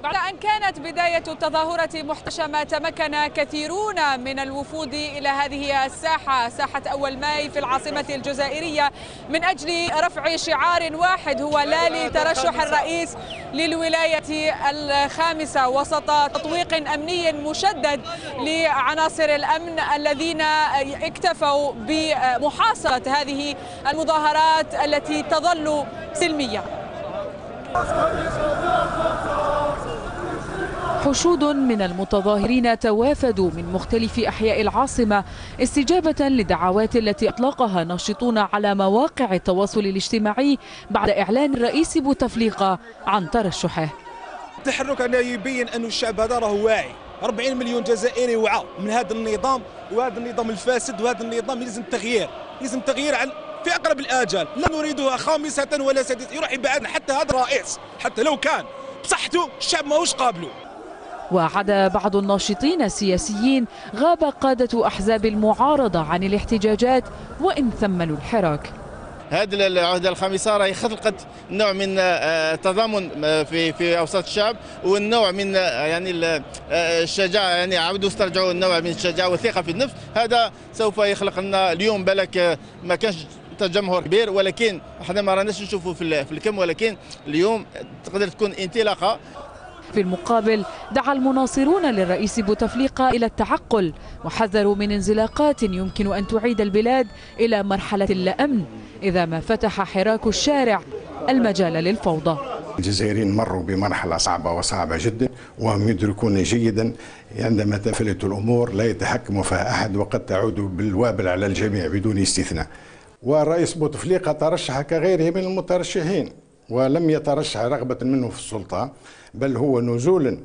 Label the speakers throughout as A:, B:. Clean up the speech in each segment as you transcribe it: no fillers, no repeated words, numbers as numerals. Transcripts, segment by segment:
A: بعد أن كانت بداية التظاهرة محتشمة، تمكن كثيرون من الوفود إلى هذه الساحة، ساحة أول ماي في العاصمة الجزائرية، من أجل رفع شعار واحد هو لا لترشح الرئيس للولاية الخامسة، وسط تطويق أمني مشدد لعناصر الأمن الذين اكتفوا بمحاصرة هذه المظاهرات التي تظل سلمية. حشود من المتظاهرين توافدوا من مختلف أحياء العاصمة استجابة للدعوات التي أطلقها ناشطون على مواقع التواصل الاجتماعي بعد إعلان الرئيس بوتفليقة عن ترشحه.
B: التحرك أنه يبين أن الشعب هذا راه واعي، 40 مليون جزائري وعوا من هذا النظام، وهذا النظام الفاسد، وهذا النظام لازم التغيير، لازم التغيير في أقرب الآجال. لا نريدها خامسة ولا سادسة، يروح يبعدنا حتى هذا رئيس، حتى لو كان بصحته الشعب ماهوش قابله.
A: وعدا بعض الناشطين السياسيين غاب قادة أحزاب المعارضة عن الاحتجاجات وإن ثمنوا الحراك.
C: هذه العهدة الخامسة راهي خلقت نوع من التضامن في أوساط الشعب، والنوع من يعني الشجاعة، يعني عاودوا استرجعوا النوع من الشجاعة والثقة في النفس. هذا سوف يخلق لنا اليوم بالك ما كانش تجمهر كبير، ولكن احنا ما راناش نشوفوا في الكم، ولكن اليوم تقدر تكون انطلاقة.
A: في المقابل دعا المناصرون للرئيس بوتفليقة إلى التعقل، وحذروا من انزلاقات يمكن أن تعيد البلاد إلى مرحلة اللا-أمن إذا ما فتح حراك الشارع المجال للفوضى.
D: الجزائريين مروا بمرحلة صعبة جدا، وهم يدركون جيدا عندما تنفلت الأمور لا يتحكم فيها أحد، وقد تعود بالوابل على الجميع بدون استثناء. والرئيس بوتفليقة ترشح كغيره من المترشحين، ولم يترشح رغبة منه في السلطة، بل هو نزولا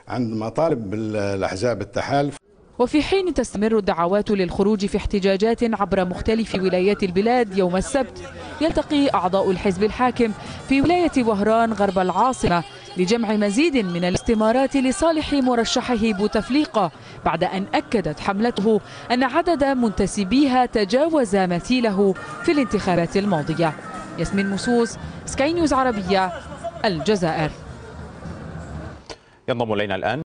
D: عند مطالب الأحزاب التحالف.
A: وفي حين تستمر الدعوات للخروج في احتجاجات عبر مختلف ولايات البلاد، يوم السبت يلتقي أعضاء الحزب الحاكم في ولاية وهران غرب العاصمة لجمع مزيد من الاستمارات لصالح مرشحه بوتفليقة، بعد أن أكدت حملته أن عدد منتسبيها تجاوز مثيله في الانتخابات الماضية. ياسمين موسوس، سكاي نيوز عربية، الجزائر.
E: ينضم إلينا الآن